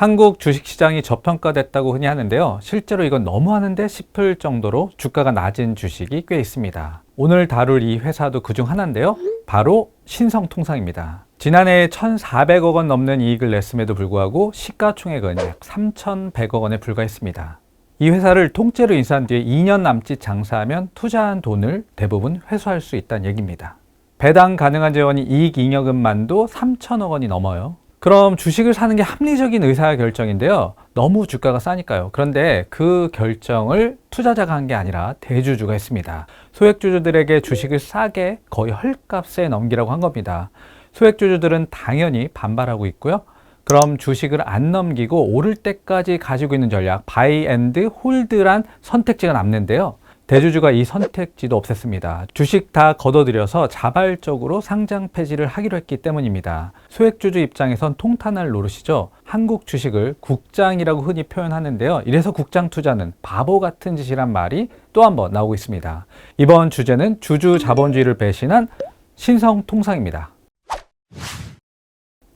한국 주식시장이 저평가됐다고 흔히 하는데요. 실제로 이건 너무하는데 싶을 정도로 주가가 낮은 주식이 꽤 있습니다. 오늘 다룰 이 회사도 그중 하나인데요. 바로 신성통상입니다. 지난해 1,400억 원 넘는 이익을 냈음에도 불구하고 시가총액은 약 3,100억 원에 불과했습니다. 이 회사를 통째로 인수한 뒤에 2년 남짓 장사하면 투자한 돈을 대부분 회수할 수 있다는 얘기입니다. 배당 가능한 재원이 이익 잉여금만도 3,000억 원이 넘어요. 그럼 주식을 사는 게 합리적인 의사결정인데요. 너무 주가가 싸니까요. 그런데 그 결정을 투자자가 한 게 아니라 대주주가 했습니다. 소액주주들에게 주식을 싸게 거의 헐값에 넘기라고 한 겁니다. 소액주주들은 당연히 반발하고 있고요. 그럼 주식을 안 넘기고 오를 때까지 가지고 있는 전략, 바이 앤드 홀드란 선택지가 남는데요. 대주주가 이 선택지도 없앴습니다. 주식 다 걷어들여서 자발적으로 상장 폐지를 하기로 했기 때문입니다. 소액주주 입장에선 통탄할 노릇이죠. 한국 주식을 국장이라고 흔히 표현하는데요. 이래서 국장 투자는 바보 같은 짓이란 말이 또 한 번 나오고 있습니다. 이번 주제는 주주 자본주의를 배신한 신성통상입니다.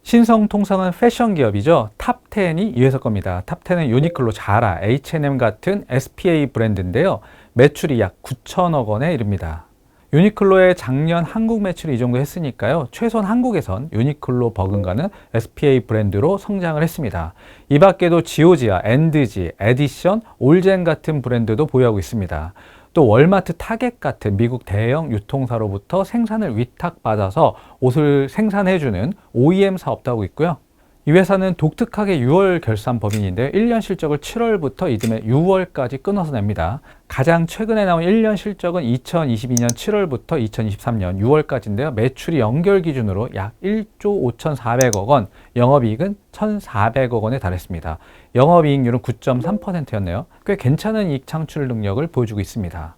신성통상은 패션 기업이죠. 탑10이 이 회사 겁니다. 탑10은 유니클로, 자라, H&M 같은 SPA 브랜드인데요. 매출이 약 9천억 원에 이릅니다. 유니클로의 작년 한국 매출이 이 정도 했으니까요. 최소한 한국에선 유니클로 버금가는 SPA 브랜드로 성장을 했습니다. 이 밖에도 지오지아, 엔드지, 에디션, 올젠 같은 브랜드도 보유하고 있습니다. 또 월마트, 타겟 같은 미국 대형 유통사로부터 생산을 위탁받아서 옷을 생산해주는 OEM 사업도 하고 있고요. 이 회사는 독특하게 6월 결산 법인인데요. 1년 실적을 7월부터 이듬해 6월까지 끊어서 냅니다. 가장 최근에 나온 1년 실적은 2022년 7월부터 2023년 6월까지인데요. 매출이 연결 기준으로 약 1조 5,400억 원, 영업이익은 1,400억 원에 달했습니다. 영업이익률은 9.3%였네요. 꽤 괜찮은 이익 창출 능력을 보여주고 있습니다.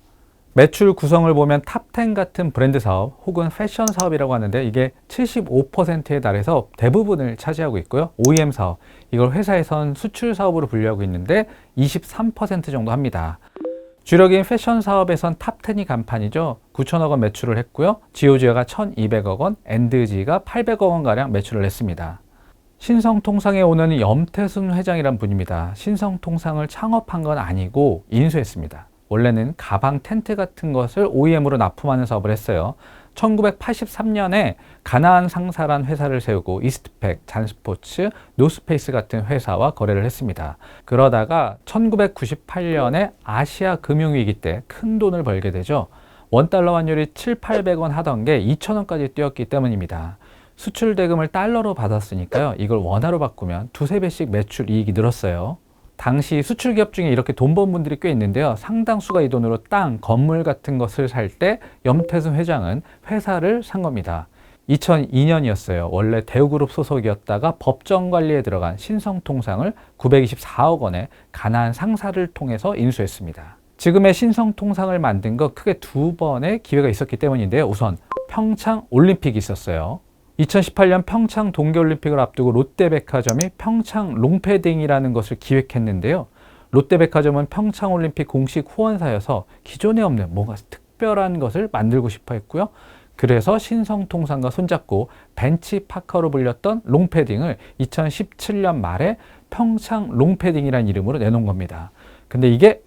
매출 구성을 보면 탑10 같은 브랜드 사업 혹은 패션 사업이라고 하는데 이게 75%에 달해서 대부분을 차지하고 있고요. OEM 사업, 이걸 회사에선 수출 사업으로 분류하고 있는데 23% 정도 합니다. 주력인 패션 사업에선 탑10이 간판이죠. 9천억 원 매출을 했고요. 지오지아가 1,200억 원, 엔드지가 800억 원가량 매출을 했습니다. 신성통상의 오너는 염태순 회장이란 분입니다. 신성통상을 창업한 건 아니고 인수했습니다. 원래는 가방 텐트 같은 것을 OEM으로 납품하는 사업을 했어요. 1983년에 가나안 상사란 회사를 세우고 이스트팩, 잔스포츠, 노스페이스 같은 회사와 거래를 했습니다. 그러다가 1998년에 아시아 금융위기 때 큰 돈을 벌게 되죠. 원달러 환율이 7,800원 하던 게 2,000원까지 뛰었기 때문입니다. 수출 대금을 달러로 받았으니까요. 이걸 원화로 바꾸면 두세 배씩 매출 이익이 늘었어요. 당시 수출 기업 중에 이렇게 돈 번 분들이 꽤 있는데요. 상당수가 이 돈으로 땅, 건물 같은 것을 살 때 염태순 회장은 회사를 산 겁니다. 2002년이었어요. 원래 대우그룹 소속이었다가 법정 관리에 들어간 신성통상을 924억 원에 가나안 상사를 통해서 인수했습니다. 지금의 신성통상을 만든 거 크게 두 번의 기회가 있었기 때문인데요. 우선 평창 올림픽이 있었어요. 2018년 평창 동계올림픽을 앞두고 롯데백화점이 평창 롱패딩이라는 것을 기획했는데요. 롯데백화점은 평창올림픽 공식 후원사여서 기존에 없는 뭔가 특별한 것을 만들고 싶어 했고요. 그래서 신성통상과 손잡고 벤치파커로 불렸던 롱패딩을 2017년 말에 평창 롱패딩이라는 이름으로 내놓은 겁니다. 근데 이게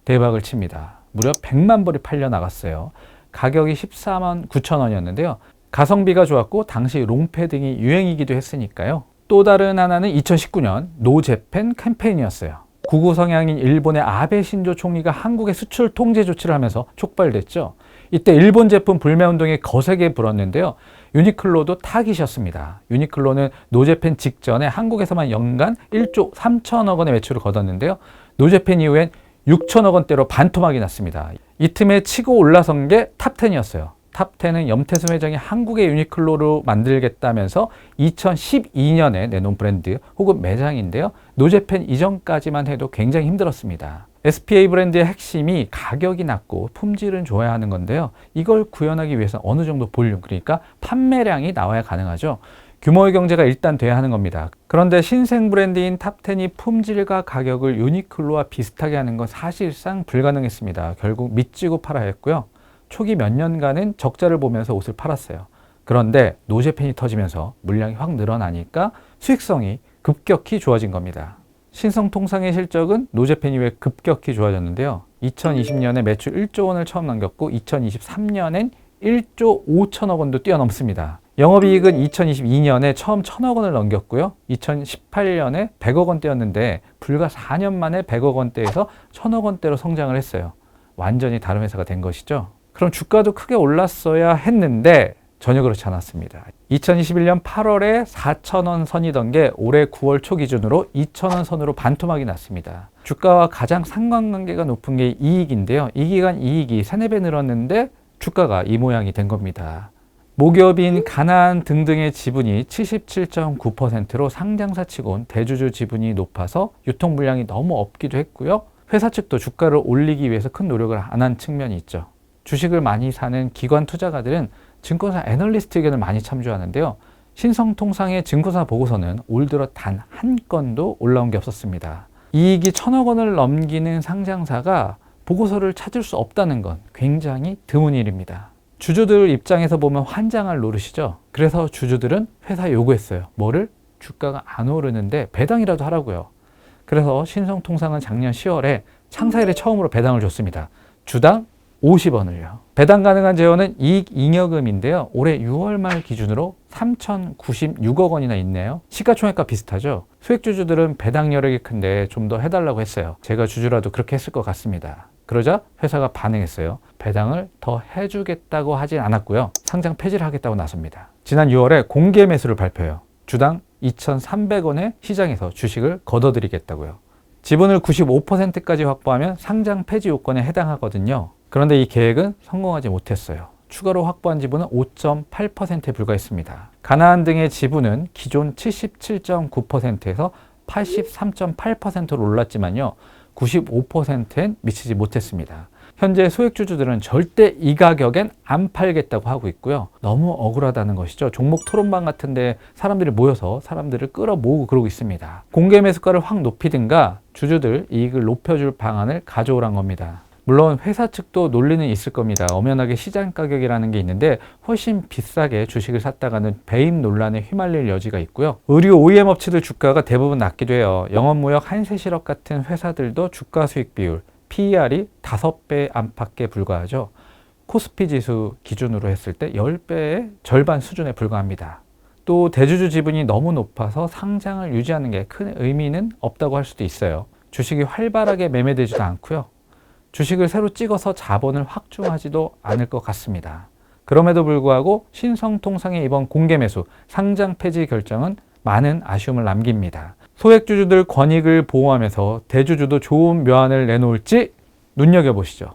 대박을 칩니다. 무려 100만 벌이 팔려 나갔어요. 가격이 14만 9천 원이었는데요. 가성비가 좋았고 당시 롱패딩이 유행이기도 했으니까요. 또 다른 하나는 2019년 노재팬 캠페인이었어요. 구구 성향인 일본의 아베 신조 총리가 한국에 수출 통제 조치를 하면서 촉발됐죠. 이때 일본 제품 불매운동이 거세게 불었는데요. 유니클로도 타깃이었습니다. 유니클로는 노재팬 직전에 한국에서만 연간 1조 3천억 원의 매출을 거뒀는데요. 노재팬 이후엔 6천억 원대로 반토막이 났습니다. 이 틈에 치고 올라선 게 탑10이었어요. 탑10은 염태순 회장이 한국의 유니클로로 만들겠다면서 2012년에 내놓은 브랜드 혹은 매장인데요. 노재팬 이전까지만 해도 굉장히 힘들었습니다. SPA 브랜드의 핵심이 가격이 낮고 품질은 좋아야 하는 건데요. 이걸 구현하기 위해서 어느 정도 볼륨, 그러니까 판매량이 나와야 가능하죠. 규모의 경제가 일단 돼야 하는 겁니다. 그런데 신생 브랜드인 탑10이 품질과 가격을 유니클로와 비슷하게 하는 건 사실상 불가능했습니다. 결국 밑지고 팔아야 했고요. 초기 몇 년간은 적자를 보면서 옷을 팔았어요. 그런데 노재팬이 터지면서 물량이 확 늘어나니까 수익성이 급격히 좋아진 겁니다. 신성통상의 실적은 노제팬 이후에 급격히 좋아졌는데요. 2020년에 매출 1조 원을 처음 넘겼고 2023년엔 1조 5천억 원도 뛰어넘습니다. 영업이익은 2022년에 처음 1,000억 원을 넘겼고요. 2018년에 100억 원대였는데 불과 4년 만에 100억 원대에서 1,000억 원대로 성장을 했어요. 완전히 다른 회사가 된 것이죠. 그럼 주가도 크게 올랐어야 했는데 전혀 그렇지 않았습니다. 2021년 8월에 4,000원 선이던 게 올해 9월 초 기준으로 2,000원 선으로 반토막이 났습니다. 주가와 가장 상관관계가 높은 게 이익인데요. 이 기간 이익이 3, 4배 늘었는데 주가가 이 모양이 된 겁니다. 모기업인 가나안 등등의 지분이 77.9%로 상장사 치곤 대주주 지분이 높아서 유통 물량이 너무 없기도 했고요. 회사 측도 주가를 올리기 위해서 큰 노력을 안 한 측면이 있죠. 주식을 많이 사는 기관 투자가들은 증권사 애널리스트 의견을 많이 참조하는데요. 신성통상의 증권사 보고서는 올 들어 단 한 건도 올라온 게 없었습니다. 이익이 1,000억 원을 넘기는 상장사가 보고서를 찾을 수 없다는 건 굉장히 드문 일입니다. 주주들 입장에서 보면 환장할 노릇이죠. 그래서 주주들은 회사에 요구했어요. 뭐를? 주가가 안 오르는데 배당이라도 하라고요. 그래서 신성통상은 작년 10월에 창사 이래 처음으로 배당을 줬습니다. 주당 50원을요. 배당 가능한 재원은 이익 잉여금인데요. 올해 6월 말 기준으로 3,096억 원이나 있네요. 시가총액과 비슷하죠. 소액주주들은 배당 여력이 큰데 좀 더 해달라고 했어요. 제가 주주라도 그렇게 했을 것 같습니다. 그러자 회사가 반응했어요. 배당을 더 해주겠다고 하진 않았고요. 상장 폐지를 하겠다고 나섭니다. 지난 6월에 공개 매수를 발표해요. 주당 2,300원에 시장에서 주식을 걷어들이겠다고요. 지분을 95%까지 확보하면 상장 폐지 요건에 해당하거든요. 그런데 이 계획은 성공하지 못했어요. 추가로 확보한 지분은 5.8%에 불과했습니다. 가나안 등의 지분은 기존 77.9%에서 83.8%로 올랐지만요. 95%엔 미치지 못했습니다. 현재 소액주주들은 절대 이 가격엔 안 팔겠다고 하고 있고요. 너무 억울하다는 것이죠. 종목 토론방 같은데 사람들이 모여서 사람들을 끌어모으고 그러고 있습니다. 공개 매수가를 확 높이든가 주주들 이익을 높여줄 방안을 가져오란 겁니다. 물론 회사 측도 논리는 있을 겁니다. 엄연하게 시장 가격이라는 게 있는데 훨씬 비싸게 주식을 샀다가는 배임 논란에 휘말릴 여지가 있고요. 의류 OEM 업체들 주가가 대부분 낮기도 해요. 영업무역 한세실업 같은 회사들도 주가 수익 비율 PER이 5배 안팎에 불과하죠. 코스피 지수 기준으로 했을 때 10배의 절반 수준에 불과합니다. 또 대주주 지분이 너무 높아서 상장을 유지하는 게 큰 의미는 없다고 할 수도 있어요. 주식이 활발하게 매매되지도 않고요. 주식을 새로 찍어서 자본을 확충하지도 않을 것 같습니다. 그럼에도 불구하고 신성통상의 이번 공개 매수, 상장 폐지 결정은 많은 아쉬움을 남깁니다. 소액주주들 권익을 보호하면서 대주주도 좋은 묘안을 내놓을지 눈여겨보시죠.